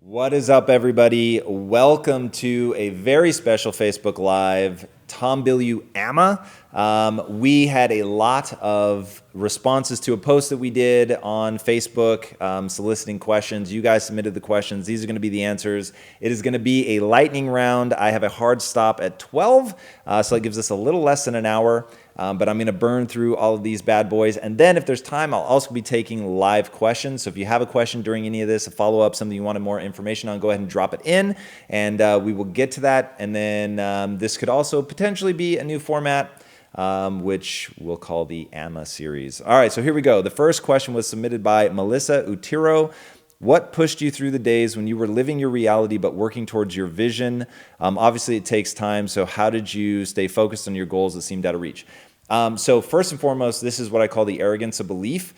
What is up, everybody? Welcome to a very special Facebook Live, Tom Bilyeu Amma. We had a lot of responses to a post that we did on Facebook soliciting questions. You guys submitted the questions. These are going to be the answers. It is going to be a lightning round. I have a hard stop at 12, so that gives us a little less than an hour. But I'm going to burn through all of these bad boys. And then if there's time, I'll also be taking live questions. So if you have a question during any of this, a follow-up, something you wanted more information on, go ahead and drop it in. And we will get to that. And then this could also potentially be a new format, which we'll call the AMA series. All right, so here we go. The first question was submitted by Melissa Utiro. What pushed you through the days when you were living your reality but working towards your vision? Obviously, it takes time. So how did you stay focused on your goals that seemed out of reach? So first and foremost, this is what I call the arrogance of belief.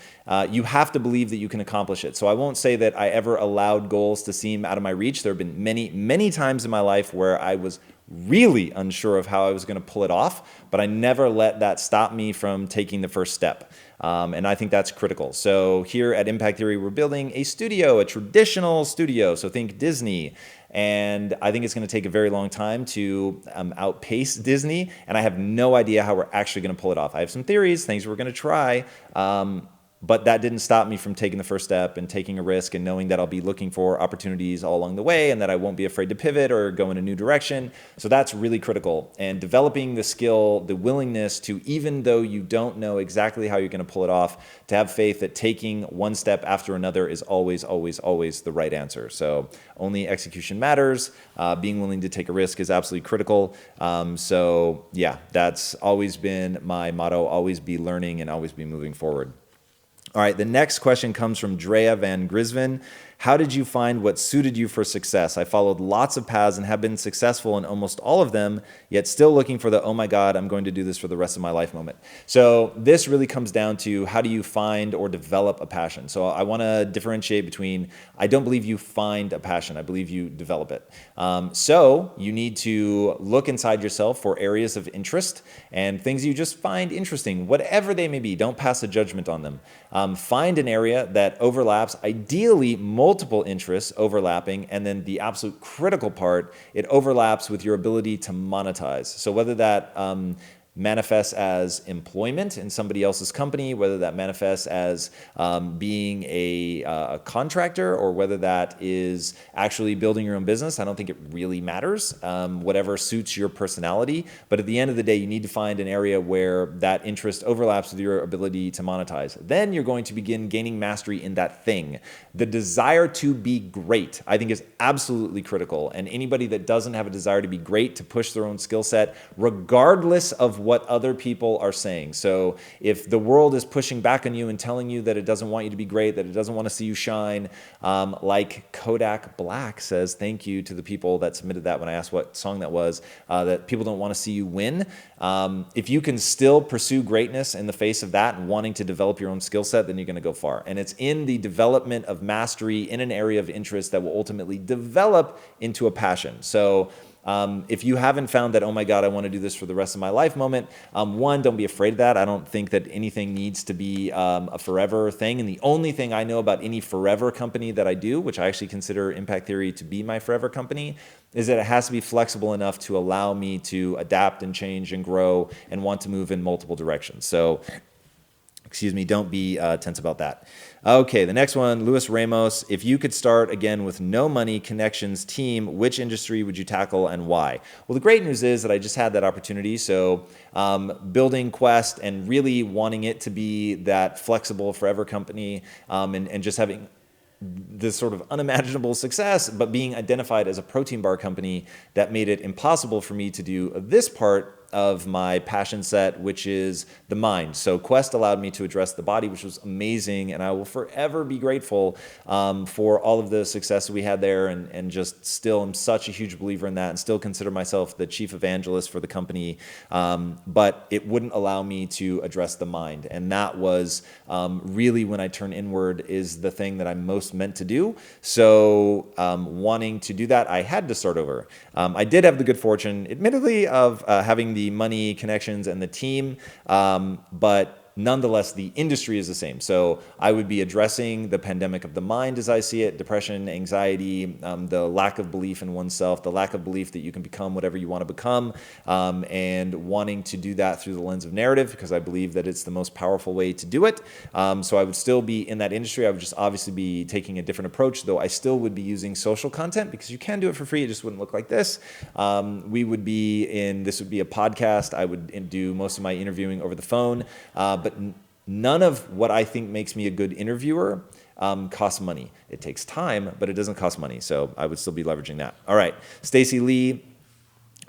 You have to believe that you can accomplish it. So I won't say that I ever allowed goals to seem out of my reach. There have been many, many times in my life where I was really unsure of how I was going to pull it off, but I never let that stop me from taking the first step. And I think that's critical. So here at Impact Theory, we're building a studio, a traditional studio. So think Disney. And I think it's going to take a very long time to outpace Disney. And I have no idea how we're actually going to pull it off. I have some theories, things we're going to try. But that didn't stop me from taking the first step and taking a risk and knowing that I'll be looking for opportunities all along the way and that I won't be afraid to pivot or go in a new direction. So that's really critical. And developing the skill, the willingness to, even though you don't know exactly how you're going to pull it off, to have faith that taking one step after another is always, always, always the right answer. So only execution matters. Being willing to take a risk is absolutely critical. So yeah, that's always been my motto, always be learning and always be moving forward. All right, the next question comes from Drea Van Grisven. How did you find what suited you for success? I followed lots of paths and have been successful in almost all of them, yet still looking for the, oh my God, I'm going to do this for the rest of my life moment. So this really comes down to how do you find or develop a passion? So I want to differentiate between, I don't believe you find a passion, I believe you develop it. So you need to look inside yourself for areas of interest and things you just find interesting, whatever they may be. Don't pass a judgment on them. Find an area that overlaps, ideally multiple interests overlapping, and then the absolute critical part, it overlaps with your ability to monetize. So whether that manifests as employment in somebody else's company, whether that manifests as being a contractor, or whether that is actually building your own business. I don't think it really matters, whatever suits your personality. But at the end of the day, you need to find an area where that interest overlaps with your ability to monetize. Then you're going to begin gaining mastery in that thing. The desire to be great, I think, is absolutely critical. And anybody that doesn't have a desire to be great, to push their own skill set, regardless of what other people are saying. So if the world is pushing back on you and telling you that it doesn't want you to be great, that it doesn't want to see you shine, like Kodak Black says, thank you to the people that submitted that when I asked what song that was, that people don't want to see you win. If you can still pursue greatness in the face of that and wanting to develop your own skill set, then you're going to go far. And it's in the development of mastery in an area of interest that will ultimately develop into a passion. So if you haven't found that, oh my God, I want to do this for the rest of my life moment, one, don't be afraid of that. I don't think that anything needs to be a forever thing. And the only thing I know about any forever company that I do, which I actually consider Impact Theory to be my forever company, is that it has to be flexible enough to allow me to adapt and change and grow and want to move in multiple directions. So excuse me, don't be tense about that. Okay, the next one, Luis Ramos. If you could start again with no money, connections, team, which industry would you tackle and why? Well, the great news is that I just had that opportunity. So building Quest and really wanting it to be that flexible forever company, and just having this sort of unimaginable success, but being identified as a protein bar company, that made it impossible for me to do this part of my passion set, which is the mind. So Quest allowed me to address the body, which was amazing, and I will forever be grateful for all of the success we had there, and just still am such a huge believer in that and still consider myself the chief evangelist for the company. But it wouldn't allow me to address the mind, and that was really, when I turn inward, is the thing that I'm most meant to do. So wanting to do that, I had to start over. I did have the good fortune, admittedly, of having the money, connections, and the team, but nonetheless, the industry is the same. So I would be addressing the pandemic of the mind as I see it, depression, anxiety, the lack of belief in oneself, the lack of belief that you can become whatever you want to become, and wanting to do that through the lens of narrative, because I believe that it's the most powerful way to do it. So I would still be in that industry. I would just obviously be taking a different approach, though I still would be using social content because you can do it for free. It just wouldn't look like this. This would be a podcast. I would do most of my interviewing over the phone, but none of what I think makes me a good interviewer costs money. It takes time, but it doesn't cost money. So I would still be leveraging that. All right, Stacy Lee.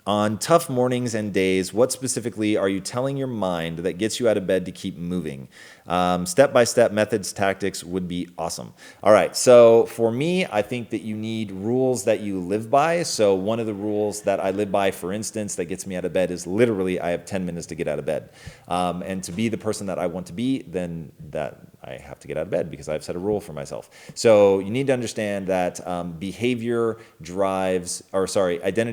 On tough mornings and days, what specifically are you telling your mind that gets you out of bed to keep moving? Step-by-step methods, tactics would be awesome. All right, so for me, I think that you need rules that you live by. So one of the rules that I live by, for instance, that gets me out of bed is literally I have 10 minutes to get out of bed. And to be the person that I want to be, then that I have to get out of bed because I've set a rule for myself. So you need to understand that identity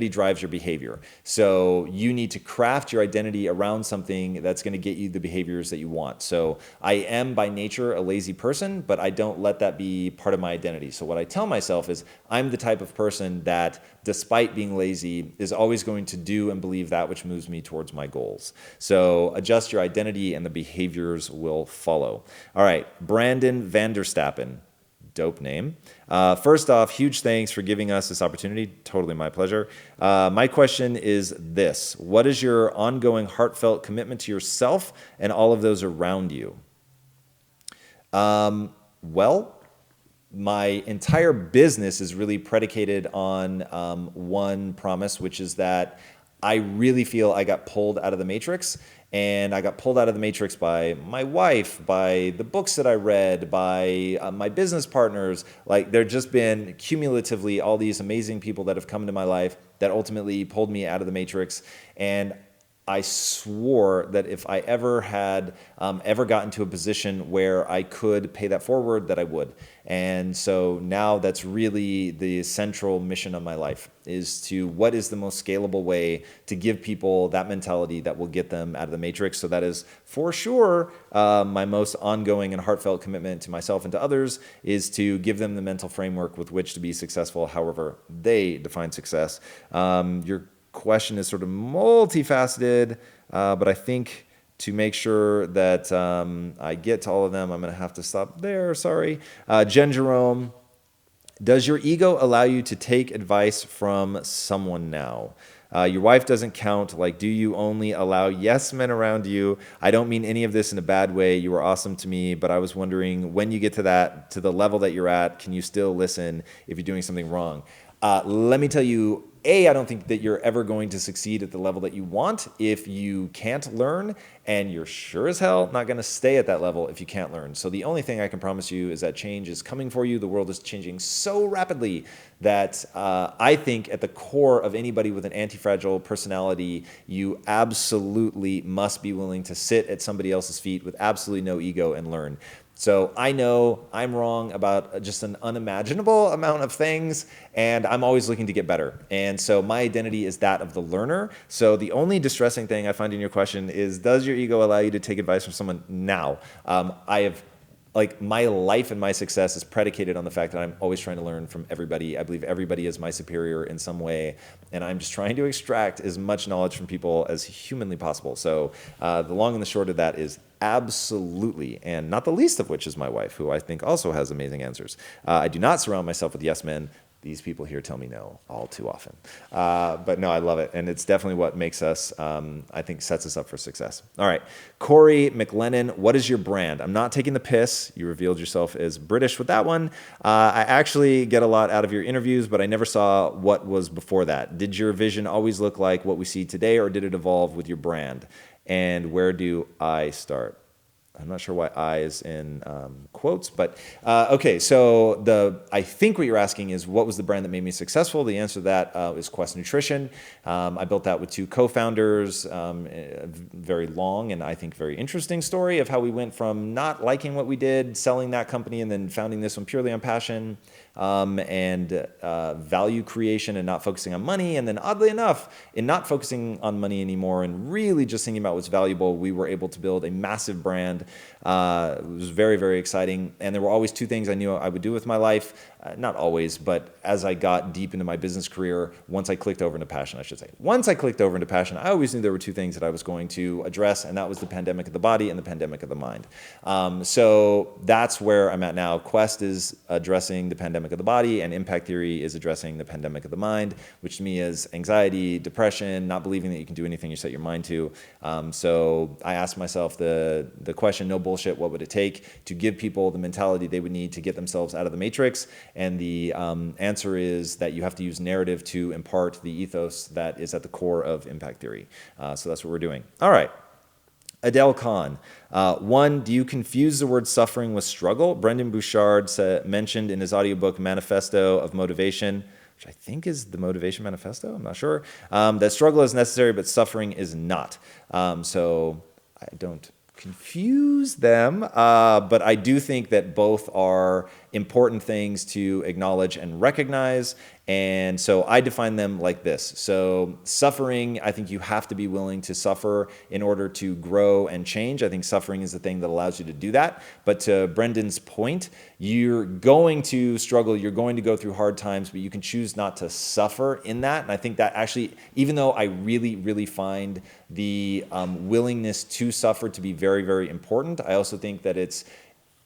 drives your behavior. So you need to craft your identity around something that's going to get you the behaviors that you want. So I am by nature a lazy person, but I don't let that be part of my identity. So what I tell myself is I'm the type of person that, despite being lazy, is always going to do and believe that which moves me towards my goals. So adjust your identity and the behaviors will follow. All right, Brandon Vanderstappen. Dope name. First off, huge thanks for giving us this opportunity. Totally my pleasure. My question is this: what is your ongoing heartfelt commitment to yourself and all of those around you? Well, my entire business is really predicated on one promise, which is that I really feel I got pulled out of the matrix. And I got pulled out of the matrix by my wife, by the books that I read, by my business partners. Like, there just been cumulatively all these amazing people that have come into my life that ultimately pulled me out of the matrix. And I swore that if I ever had ever gotten to a position where I could pay that forward, that I would. And so now that's really the central mission of my life, is to what is the most scalable way to give people that mentality that will get them out of the matrix. So that is for sure my most ongoing and heartfelt commitment to myself and to others, is to give them the mental framework with which to be successful, however they define success. Your question is sort of multifaceted, but I think to make sure that I get to all of them, I'm going to have to stop there. Sorry. Jen Jerome, does your ego allow you to take advice from someone now? Your wife doesn't count. Like, do you only allow yes men around you? I don't mean any of this in a bad way. You were awesome to me, but I was wondering, when you get to the level that you're at, can you still listen if you're doing something wrong? Let me tell you, I don't think that you're ever going to succeed at the level that you want if you can't learn, and you're sure as hell not going to stay at that level if you can't learn. So the only thing I can promise you is that change is coming for you. The world is changing so rapidly that I think at the core of anybody with an anti-fragile personality, you absolutely must be willing to sit at somebody else's feet with absolutely no ego and learn. So I know I'm wrong about just an unimaginable amount of things, and I'm always looking to get better. And so my identity is that of the learner. So the only distressing thing I find in your question is, does your ego allow you to take advice from someone now? My life and my success is predicated on the fact that I'm always trying to learn from everybody. I believe everybody is my superior in some way, and I'm just trying to extract as much knowledge from people as humanly possible. So the long and the short of that is absolutely, and not the least of which is my wife, who I think also has amazing answers. I do not surround myself with yes men. These people here tell me no all too often. But no, I love it. And it's definitely what makes us, I think, sets us up for success. All right. Corey McLennan, what is your brand? I'm not taking the piss. You revealed yourself as British with that one. I actually get a lot out of your interviews, but I never saw what was before that. Did your vision always look like what we see today, or did it evolve with your brand? And where do I start? I'm not sure why I is in quotes, but okay. So I think what you're asking is, what was the brand that made me successful? The answer to that is Quest Nutrition. I built that with two co-founders. A very long and I think very interesting story of how we went from not liking what we did, selling that company, and then founding this one purely on passion. and value creation and not focusing on money. And then oddly enough, in not focusing on money anymore and really just thinking about what's valuable, we were able to build a massive brand. It was very, very exciting. And there were always two things I knew I would do with my life. Not always, but as I got deep into my business career, once I clicked over into passion, I should say. Once I clicked over into passion, I always knew there were two things that I was going to address, and that was the pandemic of the body and the pandemic of the mind. So that's where I'm at now. Quest is addressing the pandemic of the body, and impact theory is addressing the pandemic of the mind, which to me is anxiety, depression, not believing that you can do anything you set your mind to. So I asked myself the question, no bullshit, what would it take to give people the mentality they would need to get themselves out of the matrix? And the answer is that you have to use narrative to impart the ethos that is at the core of impact theory. So that's what we're doing. All right. Adele Khan. One, do you confuse the word suffering with struggle? Brendan Bouchard mentioned in his audiobook Manifesto of Motivation, which I think is the Motivation Manifesto, I'm not sure, that struggle is necessary, but suffering is not. So I don't confuse them, but I do think that both are important things to acknowledge and recognize. And so I define them like this. So suffering, I think you have to be willing to suffer in order to grow and change. I think suffering is the thing that allows you to do that. But to Brendan's point, you're going to struggle, you're going to go through hard times, but you can choose not to suffer in that. And I think that actually, even though I really, really find the willingness to suffer to be very, very important, I also think that it's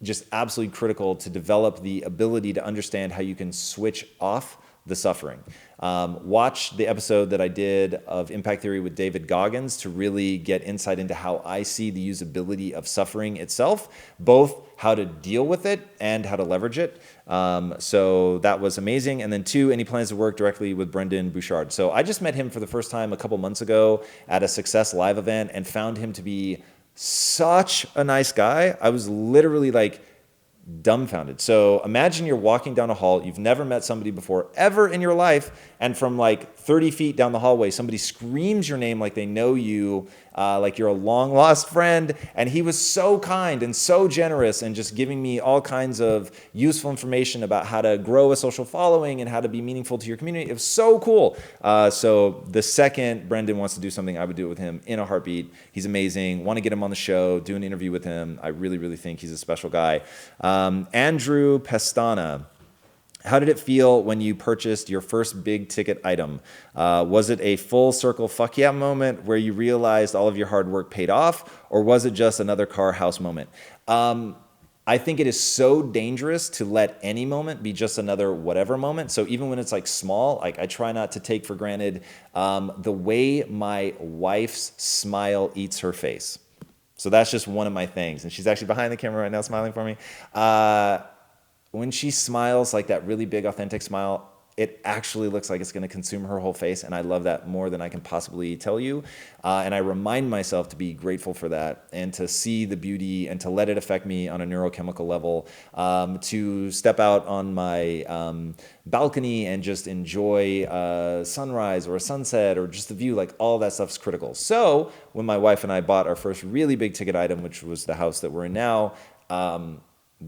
just absolutely critical to develop the ability to understand how you can switch off the suffering. Watch the episode that I did of Impact Theory with David Goggins to really get insight into how I see the usability of suffering itself, both how to deal with it and how to leverage it. So that was amazing. And then two, any plans to work directly with Brendan Bouchard? So I just met him for the first time a couple months ago at a Success Live event and found him to be such a nice guy. I was literally like dumbfounded. So imagine you're walking down a hall, you've never met somebody before ever in your life, and from like 30 feet down the hallway, somebody screams your name like they know you, like you're a long lost friend. And he was so kind and so generous and just giving me all kinds of useful information about how to grow a social following and how to be meaningful to your community. It was so cool. So the second Brendan wants to do something, I would do it with him in a heartbeat. He's amazing. Want to get him on the show, do an interview with him. I really, really think he's a special guy. Andrew Pestana. How did it feel when you purchased your first big ticket item? Was it a full circle fuck yeah moment where you realized all of your hard work paid off, or was it just another car house moment? I think it is so dangerous to let any moment be just another whatever moment. So even when it's like small, like I try not to take for granted the way my wife's smile eats her face. So that's just one of my things. And she's actually behind the camera right now smiling for me. When she smiles like that really big, authentic smile, it actually looks like it's going to consume her whole face. And I love that more than I can possibly tell you. And I remind myself to be grateful for that and to see the beauty and to let it affect me on a neurochemical level, to step out on my balcony and just enjoy a sunrise or a sunset or just the view. Like all that stuff is critical. So when my wife and I bought our first really big ticket item, which was the house that we're in now,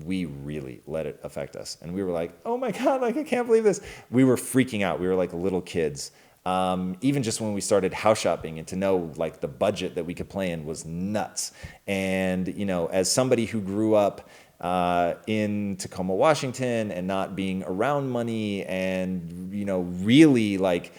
we really let it affect us. And we were like, oh my God, like I can't believe this. We were freaking out. We were like little kids. Even just when we started house shopping and to know like the budget that we could play in was nuts. And, you know, as somebody who grew up in Tacoma, Washington and not being around money and, you know, really like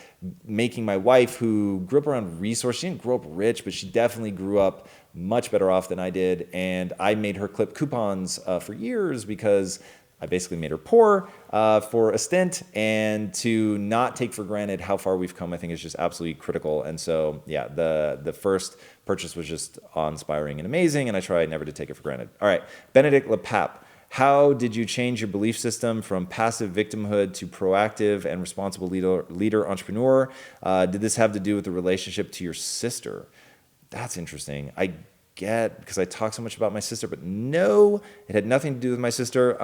making my wife who grew up around resources, she didn't grow up rich, but she definitely grew up much better off than I did. And I made her clip coupons for years because I basically made her poor for a stint, and to not take for granted how far we've come, I think is just absolutely critical. And so, yeah, the first purchase was just awe-inspiring and amazing, and I try never to take it for granted. All right, Benedict Lepap. How did you change your belief system from passive victimhood to proactive and responsible leader entrepreneur? Did this have to do with the relationship to your sister? That's interesting. I get, because I talk so much about my sister, but no, it had nothing to do with my sister.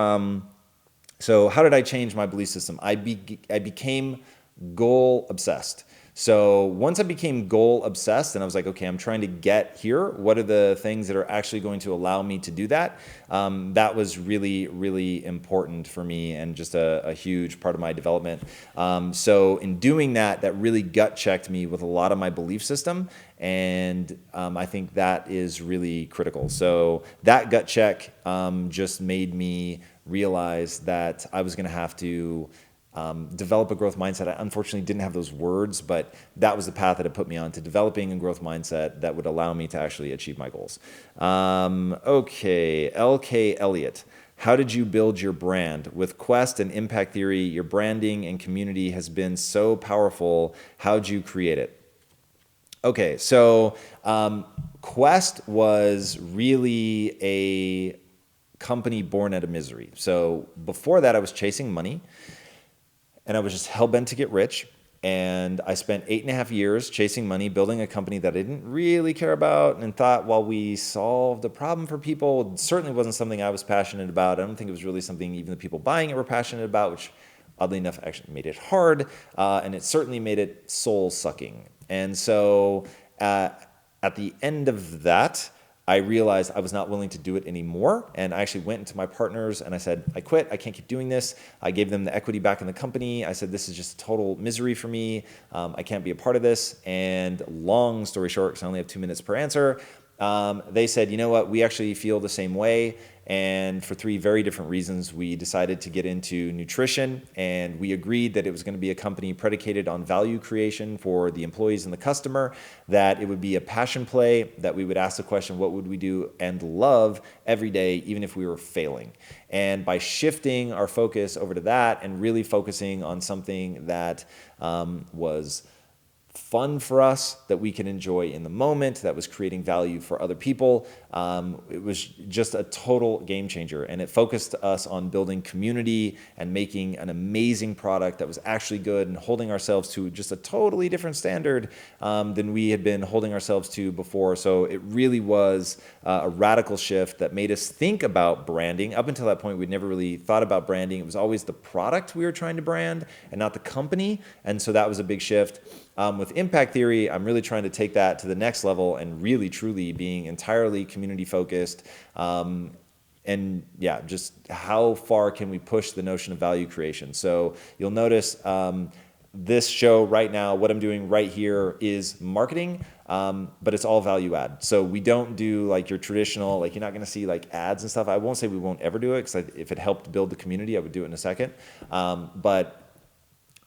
So how did I change my belief system? I became goal obsessed. So once I became goal obsessed and I was like, okay, I'm trying to get here. What are the things that are actually going to allow me to do that? That was really, really important for me and just a huge part of my development. So in doing that, that really gut checked me with a lot of my belief system. And I think that is really critical. So that gut check just made me realize that I was going to have to develop a growth mindset. I unfortunately didn't have those words, but that was the path that it put me on to developing a growth mindset that would allow me to actually achieve my goals. Okay, LK Elliott. How did you build your brand? With Quest and Impact Theory, your branding and community has been so powerful. How'd you create it? Okay, so Quest was really a company born out of misery. So before that, I was chasing money. And I was just hell-bent to get rich. And I spent 8.5 years chasing money, building a company that I didn't really care about and thought while we solved a problem for people, it certainly wasn't something I was passionate about. I don't think it was really something even the people buying it were passionate about, which oddly enough actually made it hard. And it certainly made it soul-sucking. And so at the end of that, I realized I was not willing to do it anymore. And I actually went into my partners and I said, I quit. I can't keep doing this. I gave them the equity back in the company. I said, this is just total misery for me. I can't be a part of this. And long story short, because I only have 2 minutes per answer, they said, you know what, we actually feel the same way. And for 3 very different reasons, we decided to get into nutrition, and we agreed that it was going to be a company predicated on value creation for the employees and the customer, that it would be a passion play, that we would ask the question, what would we do and love every day, even if we were failing. And by shifting our focus over to that and really focusing on something that was fun for us, that we can enjoy in the moment, that was creating value for other people. It was just a total game changer. And it focused us on building community and making an amazing product that was actually good and holding ourselves to just a totally different standard than we had been holding ourselves to before. So it really was a radical shift that made us think about branding. Up until that point, we'd never really thought about branding. It was always the product we were trying to brand and not the company. And so that was a big shift. With Impact Theory, I'm really trying to take that to the next level and really, truly being entirely community focused. And yeah, just how far can we push the notion of value creation? So you'll notice this show right now, what I'm doing right here is marketing, but it's all value add. So we don't do like your traditional, like you're not going to see like ads and stuff. I won't say we won't ever do it, because if it helped build the community, I would do it in a second. But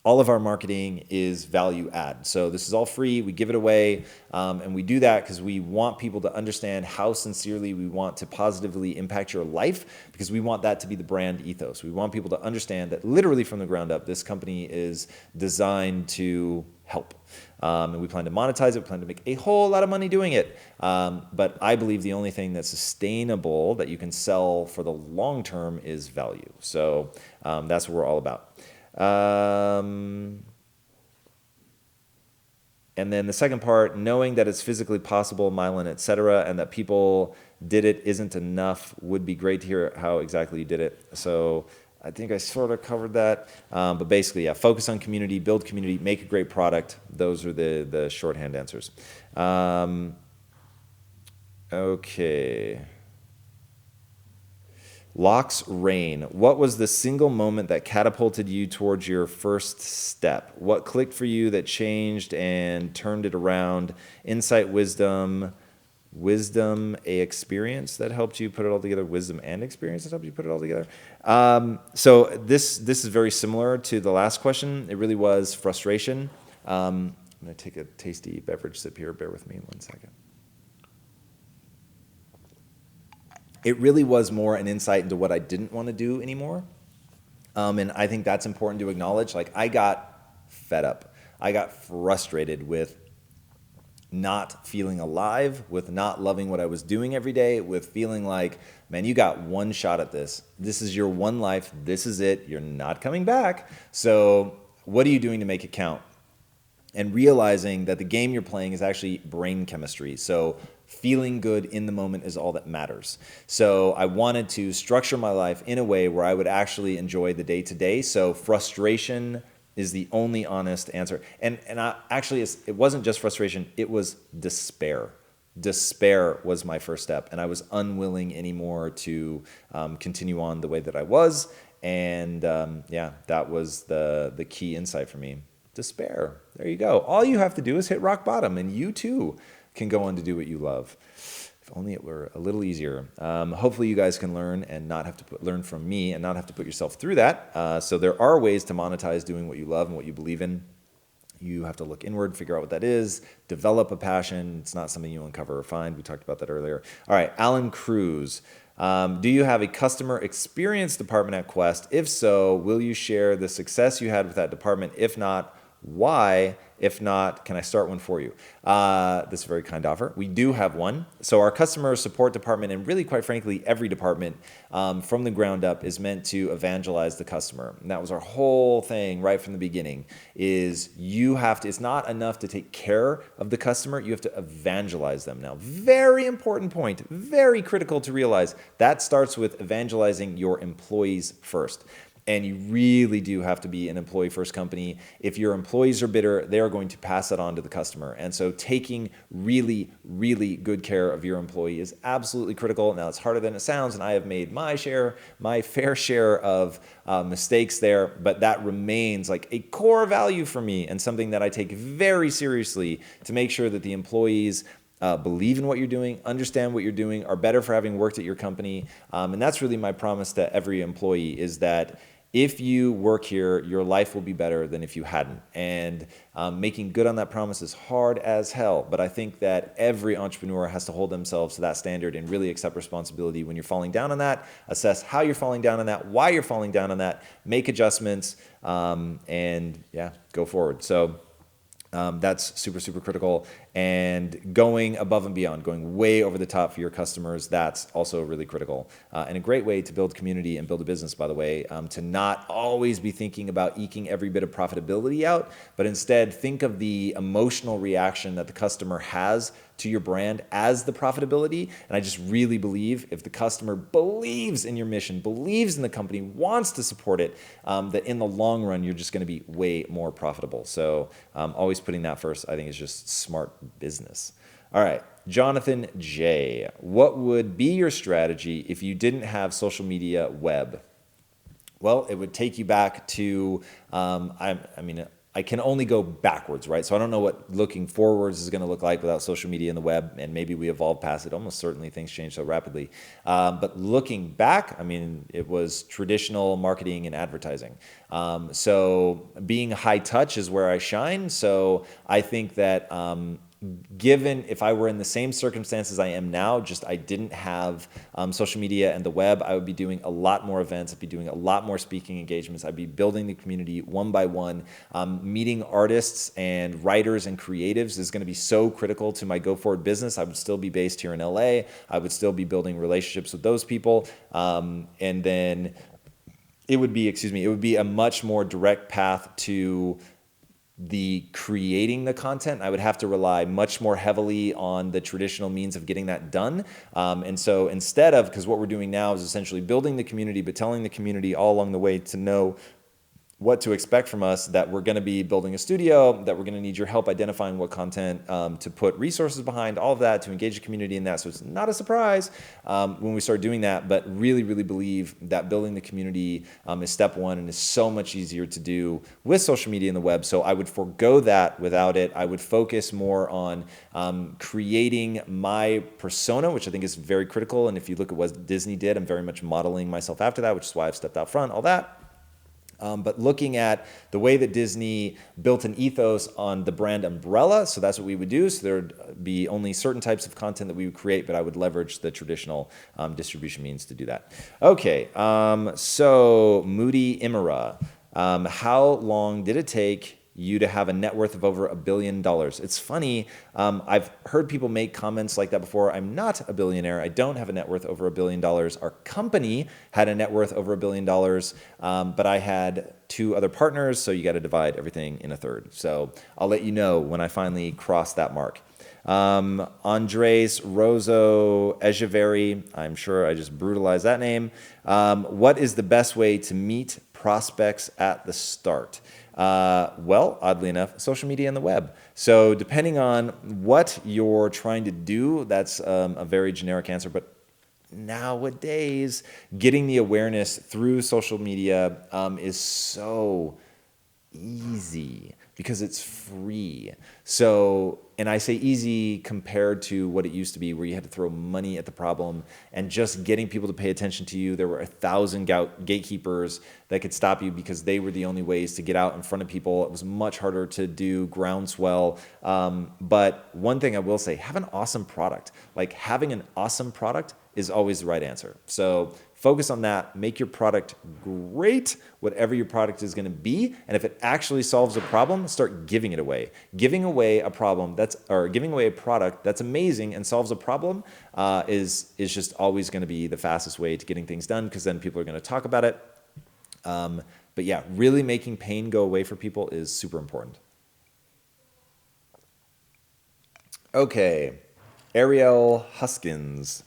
all of our marketing is value add. So this is all free. We give it away. And we do that because we want people to understand how sincerely we want to positively impact your life, because we want that to be the brand ethos. We want people to understand that literally from the ground up, this company is designed to help. And we plan to monetize it. We plan to make a whole lot of money doing it. But I believe the only thing that's sustainable that you can sell for the long term is value. So that's what we're all about. And then the second part, knowing that it's physically possible, myelin, et cetera, and that people did it isn't enough. Would be great to hear how exactly you did it. So I think I sort of covered that. But basically, yeah, focus on community, build community, make a great product. Those are the shorthand answers. Okay. Locks Rain. What was the single moment that catapulted you towards your first step? What clicked for you that changed and turned it around? Insight, wisdom, a experience that helped you put it all together. Wisdom and experience that helped you put it all together. So this is very similar to the last question. It really was frustration. I'm going to take a tasty beverage sip here. Bear with me 1 second. It really was more an insight into what I didn't want to do anymore. And I think that's important to acknowledge. Like, I got fed up. I got frustrated with not feeling alive, with not loving what I was doing every day, with feeling like, man, you got one shot at this. This is your one life. This is it. You're not coming back. So what are you doing to make it count? And realizing that the game you're playing is actually brain chemistry. So feeling good in the moment is all that matters. So I wanted to structure my life in a way where I would actually enjoy the day-to-day. So frustration is the only honest answer. And it wasn't just frustration, it was despair. Despair was my first step, and I was unwilling anymore to continue on the way that I was. And that was the key insight for me. Despair. There you go. All you have to do is hit rock bottom, and you too can go on to do what you love. If only it were a little easier. Hopefully you guys can learn and not have to learn from me and not have to put yourself through that. So there are ways to monetize doing what you love and what you believe in. You have to look inward, figure out what that is, develop a passion. It's not something you uncover or find. We talked about that earlier. All right, Alan Cruz. Do you have a customer experience department at Quest? If so, will you share the success you had with that department? If not, why? If not, can I start one for you? This is a very kind offer. We do have one. So our customer support department, and really quite frankly, every department from the ground up is meant to evangelize the customer. And that was our whole thing right from the beginning, is it's not enough to take care of the customer, you have to evangelize them. Now, very important point, very critical to realize, that starts with evangelizing your employees first. And you really do have to be an employee-first company. If your employees are bitter, they are going to pass that on to the customer. And so taking really, really good care of your employee is absolutely critical. Now, it's harder than it sounds, and I have made my fair share of mistakes there, but that remains like a core value for me and something that I take very seriously, to make sure that the employees believe in what you're doing, understand what you're doing, are better for having worked at your company. And that's really my promise to every employee, is that if you work here, your life will be better than if you hadn't. And making good on that promise is hard as hell. But I think that every entrepreneur has to hold themselves to that standard and really accept responsibility when you're falling down on that, assess how you're falling down on that, why you're falling down on that, make adjustments, and go forward. So that's super, super critical. And going above and beyond, going way over the top for your customers, that's also really critical. And a great way to build community and build a business, by the way, to not always be thinking about eking every bit of profitability out, but instead think of the emotional reaction that the customer has to your brand as the profitability. And I just really believe if the customer believes in your mission, believes in the company, wants to support it, that in the long run, you're just going to be way more profitable. So always putting that first, I think, is just smart business. All right, Jonathan J. What would be your strategy if you didn't have social media web? Well, it would take you back to, I can only go backwards, right? So I don't know what looking forwards is going to look like without social media and the web, and maybe we evolve past it. Almost certainly things change so rapidly. But looking back, it was traditional marketing and advertising. So being high touch is where I shine. So I think that given if I were in the same circumstances I am now, just I didn't have social media and the web, I would be doing a lot more events. I'd be doing a lot more speaking engagements. I'd be building the community one by one. Meeting artists and writers and creatives is going to be so critical to my go forward business. I would still be based here in LA. I would still be building relationships with those people. And then it would be a much more direct path to the creating the content. I would have to rely much more heavily on the traditional means of getting that done. And so instead of, because what we're doing now is essentially building the community, but telling the community all along the way to know what to expect from us, that we're going to be building a studio, that we're going to need your help identifying what content to put resources behind, all of that, to engage the community in that. So it's not a surprise when we start doing that, but really, really believe that building the community is step one and is so much easier to do with social media and the web. So I would forego that without it. I would focus more on creating my persona, which I think is very critical. And if you look at what Disney did, I'm very much modeling myself after that, which is why I've stepped out front, all that. But looking at the way that Disney built an ethos on the brand umbrella, so that's what we would do. So there would be only certain types of content that we would create, but I would leverage the traditional distribution means to do that. Okay, so Moody Imara, how long did it take you to have a net worth of over $1 billion? It's funny, I've heard people make comments like that before. I'm not a billionaire. I don't have a net worth over $1 billion. Our company had a net worth over $1 billion, but I had 2 other partners, so you got to divide everything in a third. So I'll let you know when I finally cross that mark. Andres Rosso Echeverry, I'm sure I just brutalized that name. What is the best way to meet prospects at the start? Well, oddly enough, social media and the web. So depending on what you're trying to do, that's a very generic answer, but nowadays, getting the awareness through social media is so easy because it's free. So, and I say easy compared to what it used to be, where you had to throw money at the problem, and just getting people to pay attention to you. There were 1,000 gatekeepers that could stop you because they were the only ways to get out in front of people. It was much harder to do groundswell. But one thing I will say, have an awesome product. Like, having an awesome product is always the right answer. So focus on that. Make your product great, whatever your product is going to be. And if it actually solves a problem, start giving it away. Giving away a problem giving away a product that's amazing and solves a problem is just always going to be the fastest way to getting things done, because then people are going to talk about it. But yeah, really making pain go away for people is super important. Okay, Ariel Huskins.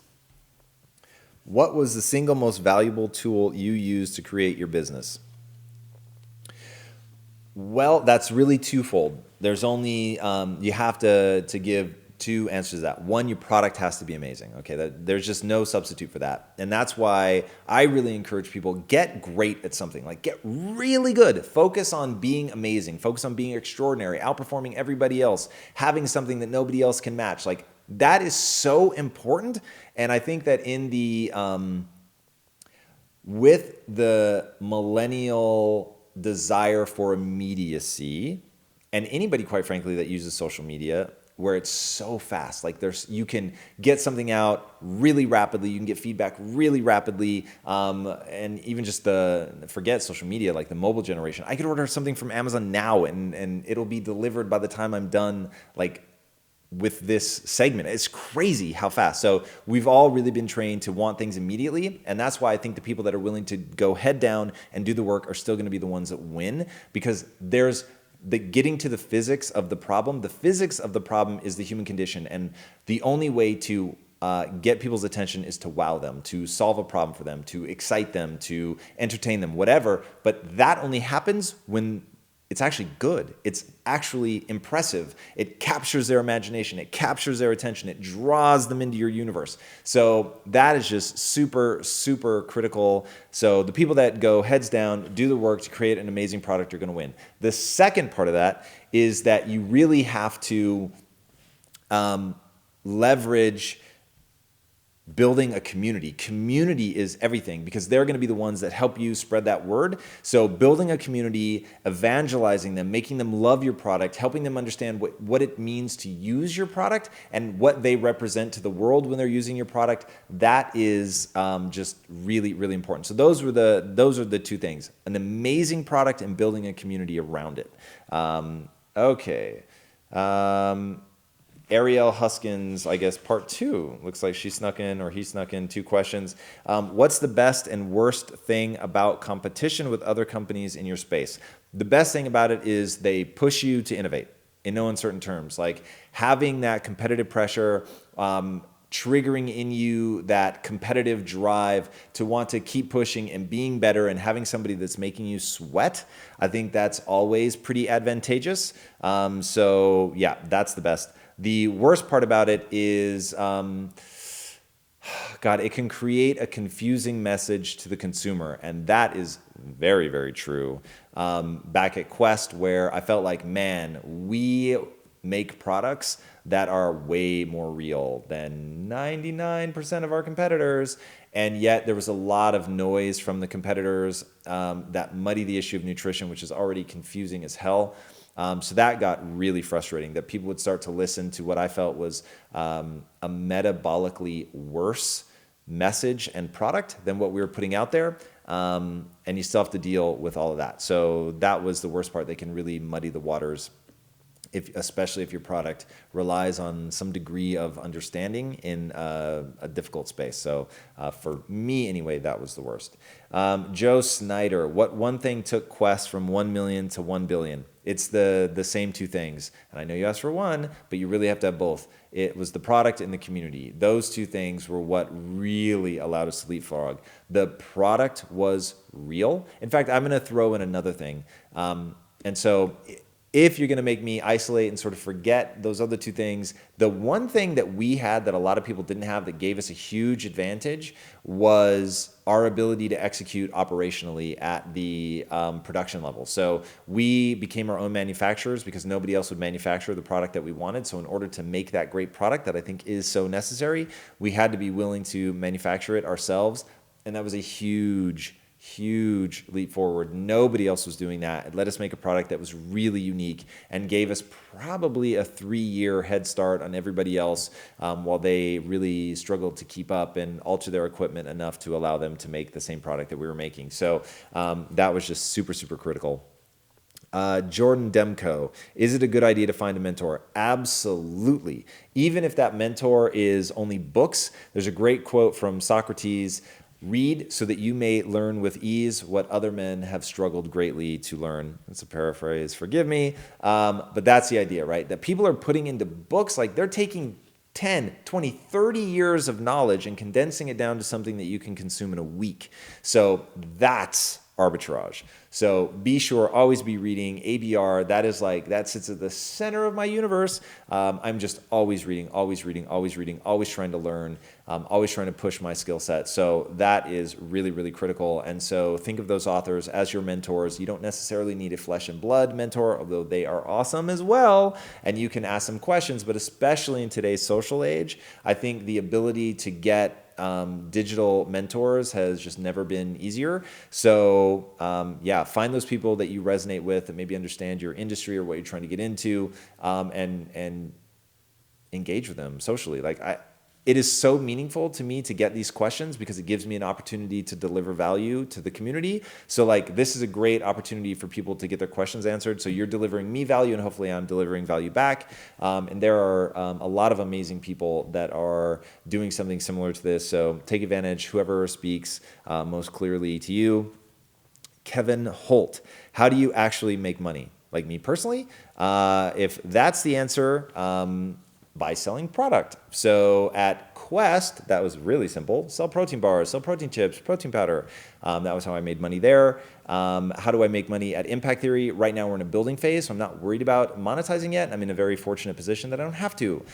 What was the single most valuable tool you used to create your business? Well, that's really twofold. There's only, you have to give two answers to that. One, your product has to be amazing. Okay, there's just no substitute for that. And that's why I really encourage people, get great at something. Like, get really good. Focus on being amazing. Focus on being extraordinary, outperforming everybody else, having something that nobody else can match. Like, that is so important. And I think that in the with the millennial desire for immediacy, and anybody, quite frankly, that uses social media, where it's so fast, like you can get something out really rapidly, you can get feedback really rapidly, and even just forget social media, like the mobile generation. I could order something from Amazon now, and it'll be delivered by the time I'm done, like, with this segment. It's crazy how fast. So we've all really been trained to want things immediately. And that's why I think the people that are willing to go head down and do the work are still going to be the ones that win, because there's the getting to the physics of the problem. The physics of the problem is the human condition. And the only way to get people's attention is to wow them, to solve a problem for them, to excite them, to entertain them, whatever. But that only happens when it's actually good. It's actually impressive. It captures their imagination. It captures their attention. It draws them into your universe. So that is just super, super critical. So the people that go heads down, do the work to create an amazing product are going to win. The second part of that is that you really have to leverage building a community. Community is everything, because they're going to be the ones that help you spread that word. So building a community, evangelizing them, making them love your product, helping them understand what it means to use your product and what they represent to the world when they're using your product, that is just really, really important. So those are the two things: an amazing product and building a community around it. Okay. Ariel Huskins, I guess, part 2. Looks like she snuck in, or he snuck in, 2 questions. What's the best and worst thing about competition with other companies in your space? The best thing about it is they push you to innovate in no uncertain terms. Like, having that competitive pressure, triggering in you that competitive drive to want to keep pushing and being better, and having somebody that's making you sweat, I think that's always pretty advantageous. So yeah, that's the best. The worst part about it is, God, it can create a confusing message to the consumer. And that is very, very true. Back at Quest, where I felt like, man, we make products that are way more real than 99% of our competitors. And yet there was a lot of noise from the competitors that muddy the issue of nutrition, which is already confusing as hell. So that got really frustrating, that people would start to listen to what I felt was a metabolically worse message and product than what we were putting out there. And you still have to deal with all of that. So that was the worst part. They can really muddy the waters, especially if your product relies on some degree of understanding in a difficult space. So for me anyway, that was the worst. Joe Snyder, what one thing took Quest from 1 million to 1 billion? It's the same two things. And I know you asked for one, but you really have to have both. It was the product and the community. Those two things were what really allowed us to leapfrog. The product was real. In fact, I'm going to throw in another thing. And so if you're going to make me isolate and sort of forget those other two things, the one thing that we had that a lot of people didn't have that gave us a huge advantage was our ability to execute operationally at the production level. So we became our own manufacturers because nobody else would manufacture the product that we wanted. So in order to make that great product that I think is so necessary, we had to be willing to manufacture it ourselves. And that was a huge leap forward. Nobody else was doing that. It let us make a product that was really unique and gave us probably a 3-year head start on everybody else while they really struggled to keep up and alter their equipment enough to allow them to make the same product that we were making. So that was just super critical. Jordan Demko, is it a good idea to find a mentor? Absolutely. Even if that mentor is only books, there's a great quote from Socrates: read so that you may learn with ease what other men have struggled greatly to learn. That's a paraphrase, forgive me. But that's the idea, right? That people are putting into books, like they're taking 10, 20, 30 years of knowledge and condensing it down to something that you can consume in a week. So that's arbitrage. So be sure, always be reading. ABR, that sits at the center of my universe. I'm just always reading, always trying to learn, always trying to push my skill set. So that is really critical. And so think of those authors as your mentors. You don't necessarily need a flesh and blood mentor, although they are awesome as well. And you can ask them questions, but especially in today's social age, I think the ability to get digital mentors has just never been easier. So find those people that you resonate with, that maybe understand your industry or what you're trying to get into, and engage with them socially. It is so meaningful to me to get these questions because it gives me an opportunity to deliver value to the community. So this is a great opportunity for people to get their questions answered. So you're delivering me value and hopefully I'm delivering value back. And there are a lot of amazing people that are doing something similar to this. So take advantage, whoever speaks most clearly to you. Kevin Holt, how do you actually make money? Like me personally? If that's the answer, by selling product. So at Quest, that was really simple. Sell protein bars, sell protein chips, protein powder. That was how I made money there. How do I make money at Impact Theory? Right now we're in a building phase, so I'm not worried about monetizing yet. I'm in a very fortunate position that I don't have to.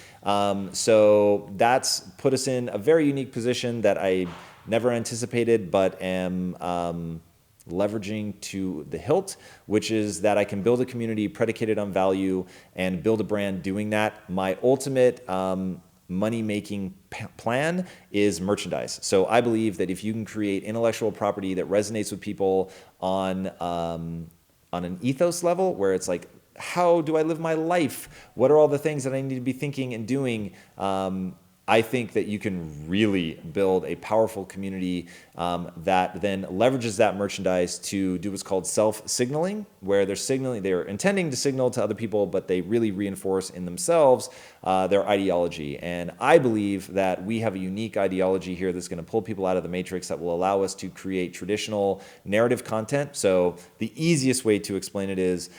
So that's put us in a very unique position that I never anticipated, but am leveraging to the hilt, which is that I can build a community predicated on value and build a brand doing that. My ultimate money-making plan is merchandise. So I believe that if you can create intellectual property that resonates with people on an ethos level, where it's like, how do I live my life? What are all the things that I need to be thinking and doing? I think that you can really build a powerful community that then leverages that merchandise to do what's called self-signaling, where they're intending to signal to other people, but they really reinforce in themselves their ideology. And I believe that we have a unique ideology here that's going to pull people out of the matrix, that will allow us to create traditional narrative content. So the easiest way to explain it is,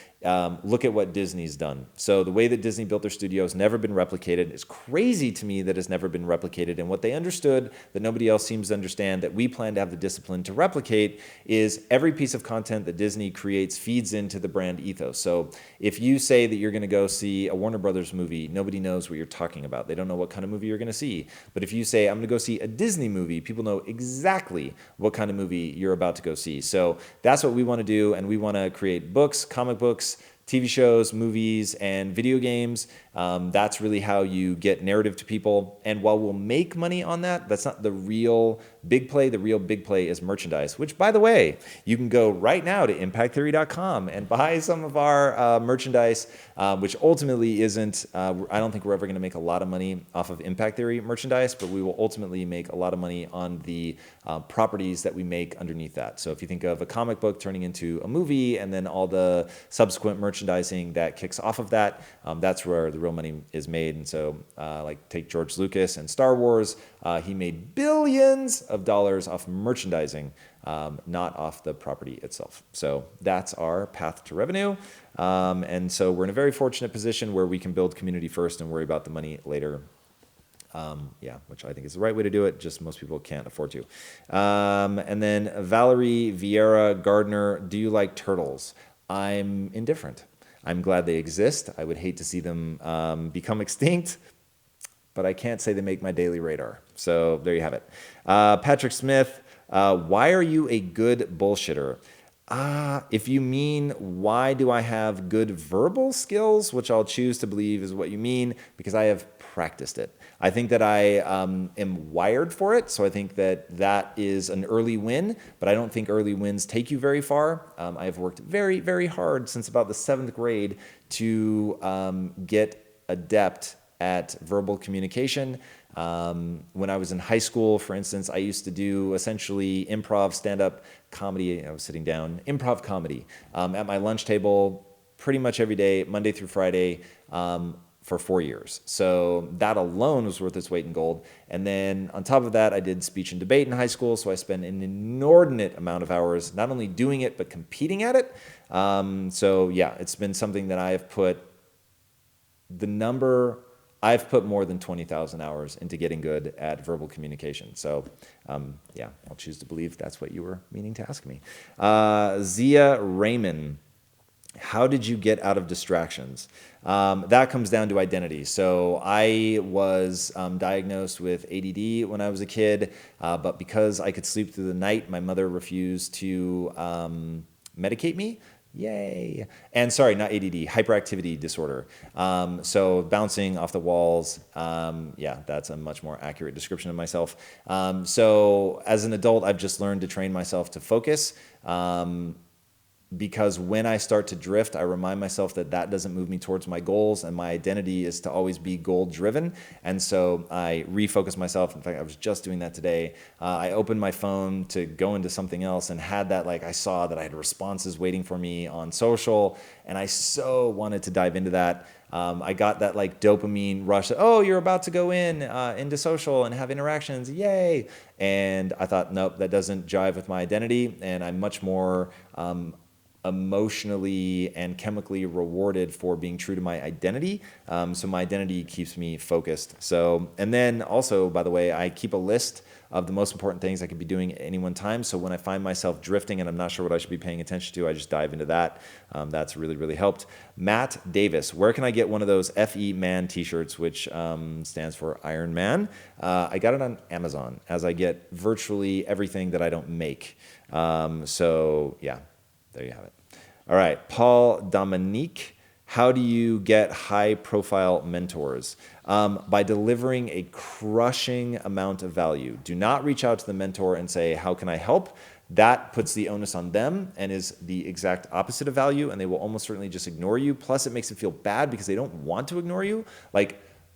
look at what Disney's done. So the way that Disney built their studio has never been replicated. It's crazy to me that it's never been replicated. And what they understood that nobody else seems to understand, that we plan to have the discipline to replicate, is every piece of content that Disney creates feeds into the brand ethos. So if you say that you're going to go see a Warner Brothers movie, nobody knows what you're talking about. They don't know what kind of movie you're going to see. But if you say, I'm going to go see a Disney movie, people know exactly what kind of movie you're about to go see. So that's what we want to do. And we want to create books, comic books, TV shows, movies, and video games. That's really how you get narrative to people. And while we'll make money on that, that's not the real big play. The real big play is merchandise, which, by the way, you can go right now to impacttheory.com and buy some of our merchandise, which ultimately isn't, I don't think we're ever going to make a lot of money off of Impact Theory merchandise, but we will ultimately make a lot of money on the properties that we make underneath that. So if you think of a comic book turning into a movie and then all the subsequent merchandising that kicks off of that, that's where the real money is made. And so take George Lucas and Star Wars, he made billions of dollars off merchandising not off the property itself. So that's our path to revenue. And so we're in a very fortunate position where we can build community first and worry about the money later. Which I think is the right way to do it. Just most people can't afford to. And then Valerie Vieira Gardner, do you like turtles? I'm indifferent. I'm glad they exist. I would hate to see them become extinct, but I can't say they make my daily radar. So there you have it. Patrick Smith, why are you a good bullshitter? If you mean why do I have good verbal skills, which I'll choose to believe is what you mean, because I have practiced it. I think that I am wired for it, so I think that that is an early win, but I don't think early wins take you very far. I have worked very, very hard since about the 7th grade to get adept at verbal communication. When I was in high school, for instance, I used to do essentially improv stand-up comedy. I was sitting down, improv comedy at my lunch table pretty much every day, Monday through Friday, for 4 years. So that alone was worth its weight in gold. And then on top of that, I did speech and debate in high school. So I spent an inordinate amount of hours not only doing it, but competing at it. It's been something that I have put I've put more than 20,000 hours into getting good at verbal communication. So, I'll choose to believe that's what you were meaning to ask me. Zia Raymond, how did you get out of distractions? That comes down to identity. So I was diagnosed with ADD when I was a kid, but because I could sleep through the night, my mother refused to medicate me. Yay. And sorry, not ADD, hyperactivity disorder. So bouncing off the walls, that's a much more accurate description of myself. So as an adult, I've just learned to train myself to focus. Because when I start to drift, I remind myself that that doesn't move me towards my goals, and my identity is to always be goal-driven. And so I refocus myself. In fact, I was just doing that today. I opened my phone to go into something else and had that, I saw that I had responses waiting for me on social, and I so wanted to dive into that. I got that dopamine rush. Oh, you're about to go into social and have interactions. Yay. And I thought, nope, that doesn't jive with my identity. And I'm much more emotionally and chemically rewarded for being true to my identity. So my identity keeps me focused. So, and then also, by the way, I keep a list of the most important things I could be doing at any one time. So when I find myself drifting and I'm not sure what I should be paying attention to, I just dive into that. That's really, really helped. Matt Davis, where can I get one of those FE Man t-shirts, which stands for Iron Man? I got it on Amazon, as I get virtually everything that I don't make. There you have it. All right, Paul Dominique, how do you get high-profile mentors? By delivering a crushing amount of value. Do not reach out to the mentor and say, how can I help? That puts the onus on them and is the exact opposite of value, and they will almost certainly just ignore you. Plus, it makes them feel bad because they don't want to ignore you.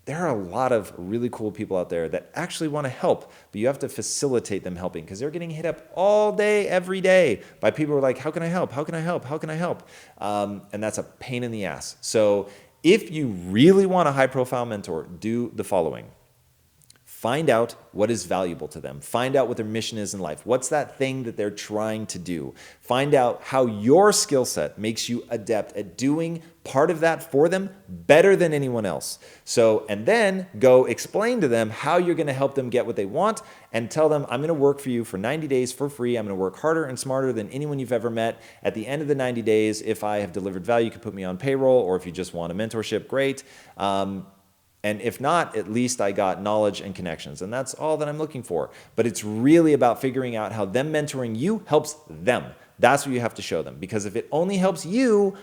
There are a lot of really cool people out there that actually want to help, but you have to facilitate them helping because they're getting hit up all day, every day by people who are like, how can I help? How can I help? How can I help? And that's a pain in the ass. So if you really want a high-profile mentor, do the following. Find out what is valuable to them. Find out what their mission is in life. What's that thing that they're trying to do? Find out how your skill set makes you adept at doing part of that for them better than anyone else. And then go explain to them how you're going to help them get what they want and tell them, I'm going to work for you for 90 days for free. I'm going to work harder and smarter than anyone you've ever met. At the end of the 90 days, if I have delivered value, you can put me on payroll, or if you just want a mentorship, great. And if not, at least I got knowledge and connections. And that's all that I'm looking for. But it's really about figuring out how them mentoring you helps them. That's what you have to show them. Because if it only helps you,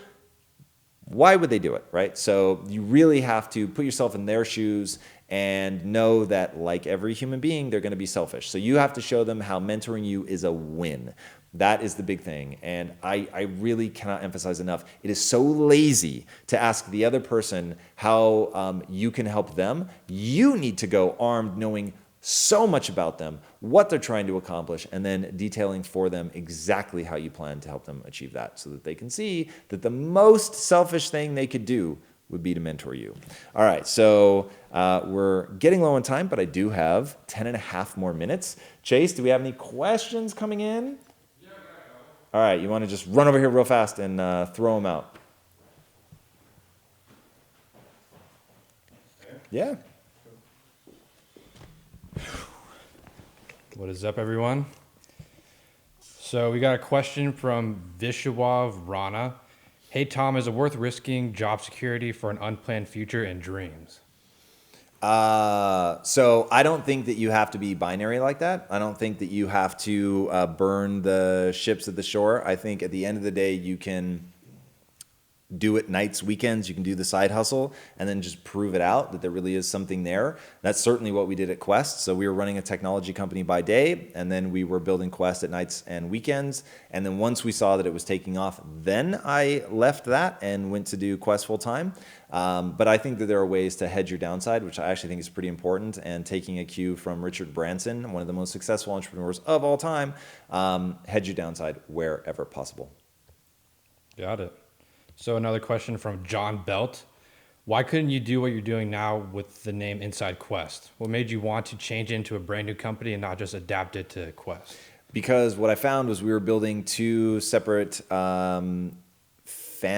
why would they do it, right? So you really have to put yourself in their shoes and know that, like every human being, they're going to be selfish. So you have to show them how mentoring you is a win. That is the big thing. And I really cannot emphasize enough. It is so lazy to ask the other person how you can help them. You need to go armed knowing so much about them, what they're trying to accomplish, and then detailing for them exactly how you plan to help them achieve that so that they can see that the most selfish thing they could do would be to mentor you. All right, so we're getting low on time, but I do have 10 and a half more minutes. Chase, do we have any questions coming in? All right, you want to just run over here real fast and throw them out. Yeah. What is up, everyone? So we got a question from Vishawav Rana. Hey, Tom, is it worth risking job security for an unplanned future and dreams? So I don't think that you have to be binary like that. I don't think that you have to burn the ships at the shore. I think at the end of the day, you can do it nights, weekends, you can do the side hustle and then just prove it out that there really is something there. That's certainly what we did at Quest. So we were running a technology company by day, and then we were building Quest at nights and weekends. And then once we saw that it was taking off, then I left that and went to do Quest full time. But I think that there are ways to hedge your downside, which I actually think is pretty important. And taking a cue from Richard Branson, one of the most successful entrepreneurs of all time, hedge your downside wherever possible. Got it. So another question from John Belt. Why couldn't you do what you're doing now with the name Inside Quest? What made you want to change it into a brand new company and not just adapt it to Quest? Because what I found was we were building two separate fan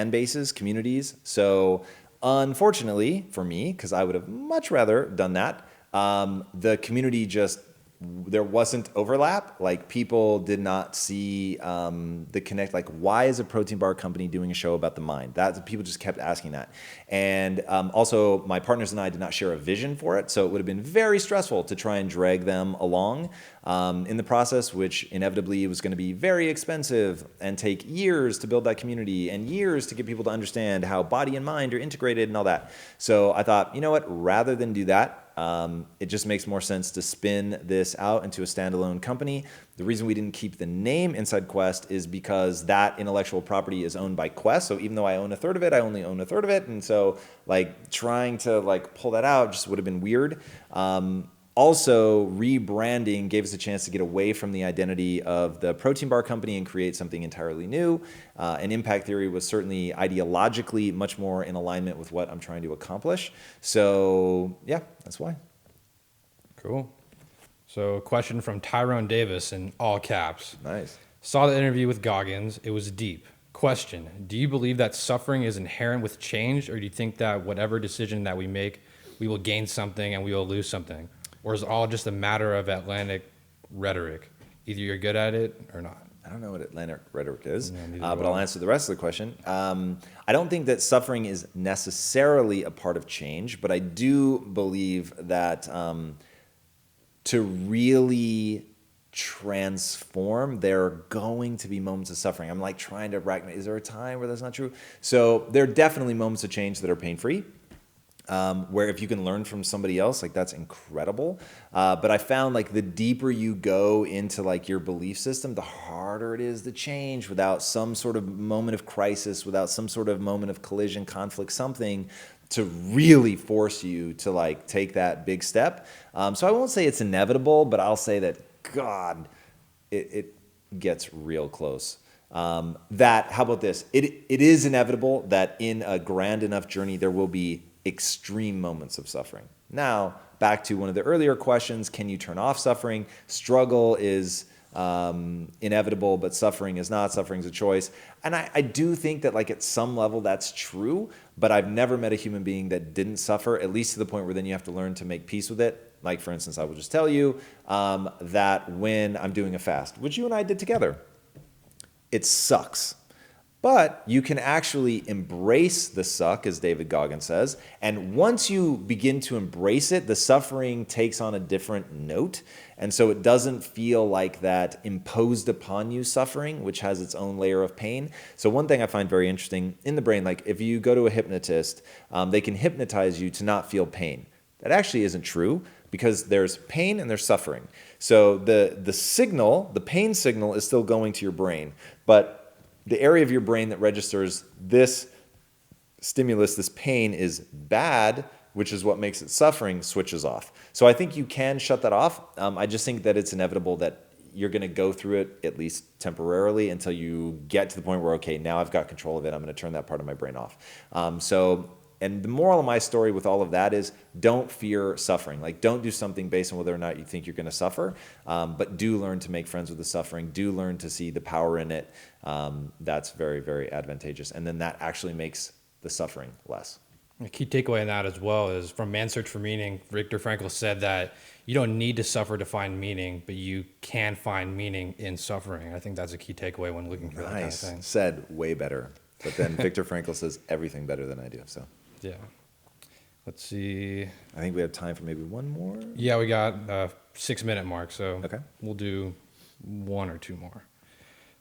bases, communities. So unfortunately for me, because I would have much rather done that, the community just, there wasn't overlap. Like people did not see the connect. Like, why is a protein bar company doing a show about the mind? That people just kept asking that. And also, my partners and I did not share a vision for it, so it would have been very stressful to try and drag them along in the process, which inevitably was going to be very expensive and take years to build that community and years to get people to understand how body and mind are integrated and all that. So I thought, you know what? Rather than do that, it just makes more sense to spin this out into a standalone company. The reason we didn't keep the name Inside Quest is because that intellectual property is owned by Quest. So even though I own a third of it, I only own a third of it. And so like trying to like pull that out just would have been weird. Also, rebranding gave us a chance to get away from the identity of the protein bar company and create something entirely new. And impact theory was certainly ideologically much more in alignment with what I'm trying to accomplish. So yeah, that's why. Cool. So a question from Tyrone Davis in all caps. Nice. Saw the interview with Goggins. It was deep. Question, do you believe that suffering is inherent with change, or do you think that whatever decision that we make, we will gain something and we will lose something? Or is it all just a matter of Atlantic rhetoric? Either you're good at it or not. I don't know what Atlantic rhetoric is, Yeah, but I'll answer the rest of the question. I don't think that suffering is necessarily a part of change, but I do believe that to really transform, there are going to be moments of suffering. I'm like trying to rack, is there a time where that's not true? So there are definitely moments of change that are pain-free. Where if you can learn from somebody else, like that's incredible. But I found like the deeper you go into like your belief system, the harder it is to change without some sort of moment of crisis, without some sort of moment of collision, conflict, something to really force you to like take that big step. So I won't say it's inevitable, but I'll say that, God, it gets real close. How about this? It is inevitable that in a grand enough journey, there will be extreme moments of suffering. Now, back to one of the earlier questions, can you turn off suffering? Struggle is inevitable, but suffering is not. Suffering is a choice. And I do think that like at some level that's true, but I've never met a human being that didn't suffer, at least to the point where then you have to learn to make peace with it. Like for instance, I will just tell you that when I'm doing a fast, which you and I did together, it sucks. But you can actually embrace the suck, as David Goggins says. And once you begin to embrace it, the suffering takes on a different note. And so it doesn't feel like that imposed upon you suffering, which has its own layer of pain. So one thing I find very interesting in the brain, like if you go to a hypnotist, they can hypnotize you to not feel pain. That actually isn't true because there's pain and there's suffering. So the signal, the pain signal is still going to your brain, but the area of your brain that registers this stimulus, this pain is bad, which is what makes it suffering, switches off. So I think you can shut that off. I just think that it's inevitable that you're going to go through it, at least temporarily, until you get to the point where, okay, now I've got control of it. I'm going to turn that part of my brain off. So And the moral of my story with all of that is don't fear suffering. Like, don't do something based on whether or not you think you're going to suffer, but do learn to make friends with the suffering. Do learn to see the power in it. That's very, very advantageous. And then that actually makes the suffering less. A key takeaway in that as well is from Man's Search for Meaning, Viktor Frankl said that you don't need to suffer to find meaning, but you can find meaning in suffering. I think that's a key takeaway when looking for that kind of thing. Said way better. But then Viktor Frankl says everything better than I do. So yeah. Let's see. I think we have time for maybe one more. Yeah, we got a 6-minute mark, so okay. We'll do one or two more.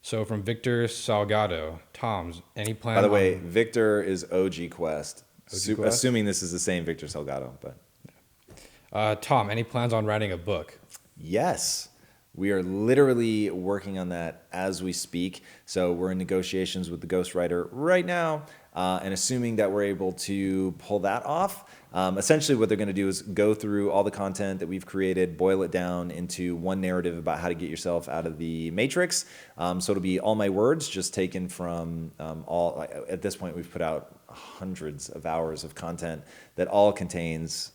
So from Victor Salgado, Tom's, any plan? By the way, Victor is OG Quest. Quest? Assuming this is the same Victor Salgado, but Tom, any plans on writing a book? Yes, we are literally working on that as we speak. So we're in negotiations with the ghostwriter right now, and assuming that we're able to pull that off, essentially what they're going to do is go through all the content that we've created, boil it down into one narrative about how to get yourself out of the matrix. So it'll be all my words, just taken from all. At this point, we've put out hundreds of hours of content that all contains,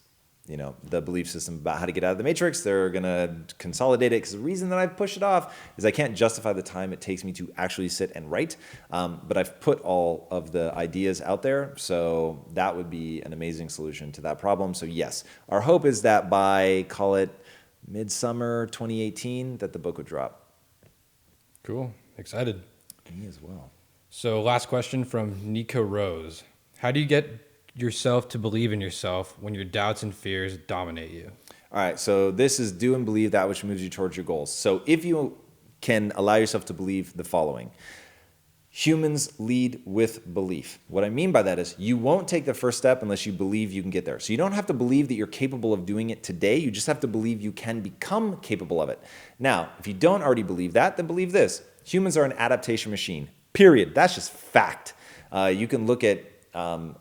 you know, the belief system about how to get out of the matrix. They're going to consolidate it because the reason that I've pushed it off is I can't justify the time it takes me to actually sit and write. But I've put all of the ideas out there. So that would be an amazing solution to that problem. So yes, our hope is that by, call it midsummer 2018, that the book would drop. Cool. Excited. Me as well. So last question from Nico Rose. How do you get yourself to believe in yourself when your doubts and fears dominate you? All right, so this is do and believe that which moves you towards your goals. So if you can allow yourself to believe the following: humans lead with belief. What I mean by that is you won't take the first step unless you believe you can get there. So you don't have to believe that you're capable of doing it today. You just have to believe you can become capable of it. Now, if you don't already believe that, then believe this: humans are an adaptation machine. Period. That's just fact. You can look at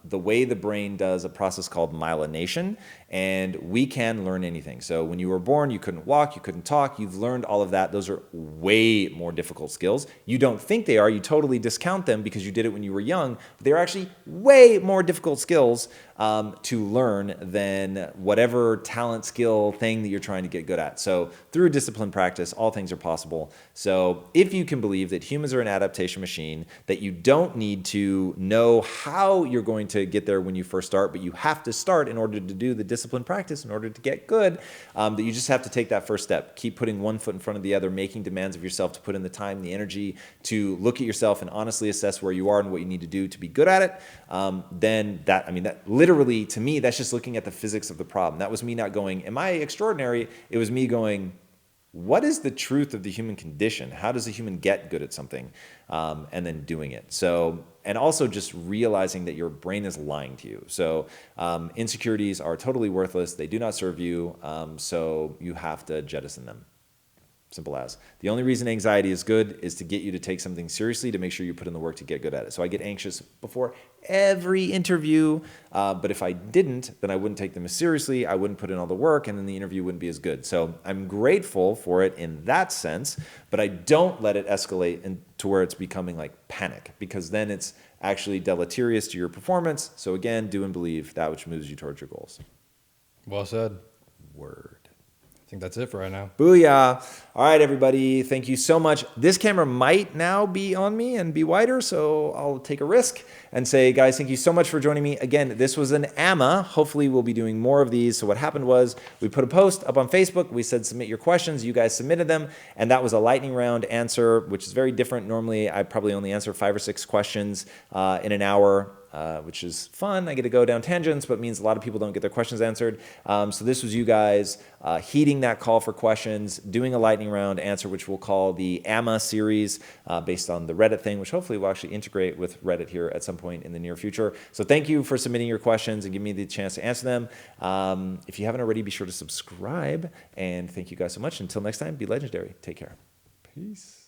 the way the brain does a process called myelination, and we can learn anything. So when you were born, you couldn't walk, you couldn't talk, you've learned all of that. Those are way more difficult skills. You don't think they are, you totally discount them because you did it when you were young, but they're actually way more difficult skills to learn than whatever talent, skill, thing that you're trying to get good at. So through disciplined practice, all things are possible. So if you can believe that humans are an adaptation machine, that you don't need to know how you're going to get there when you first start, but you have to start in order to do the disciplined practice, in order to get good, that you just have to take that first step. Keep putting one foot in front of the other, making demands of yourself to put in the time, the energy to look at yourself and honestly assess where you are and what you need to do to be good at it. Then that literally, to me, that's just looking at the physics of the problem. That was me not going, am I extraordinary? It was me going, what is the truth of the human condition? How does a human get good at something? And then doing it. So, and also just realizing that your brain is lying to you. So insecurities are totally worthless. They do not serve you. So you have to jettison them. Simple as. The only reason anxiety is good is to get you to take something seriously, to make sure you put in the work to get good at it. So I get anxious before every interview, but if I didn't, then I wouldn't take them as seriously, I wouldn't put in all the work, and then the interview wouldn't be as good. So I'm grateful for it in that sense, but I don't let it escalate to where it's becoming like panic, because then it's actually deleterious to your performance. So again, do and believe that which moves you towards your goals. Well said. Word. I think that's it for right now. Booyah. All right, everybody. Thank you so much. This camera might now be on me and be wider, so I'll take a risk and say, guys, thank you so much for joining me. Again, this was an AMA. Hopefully, we'll be doing more of these. So what happened was we put a post up on Facebook. We said, submit your questions. You guys submitted them, and that was a lightning round answer, which is very different. Normally, I probably only answer 5 or 6 questions in an hour. Which is fun. I get to go down tangents, but means a lot of people don't get their questions answered. So this was you guys heeding that call for questions, doing a lightning round answer, which we'll call the AMA series based on the Reddit thing, which hopefully will actually integrate with Reddit here at some point in the near future. So thank you for submitting your questions and giving me the chance to answer them. If you haven't already, be sure to subscribe. And thank you guys so much. Until next time, be legendary. Take care. Peace.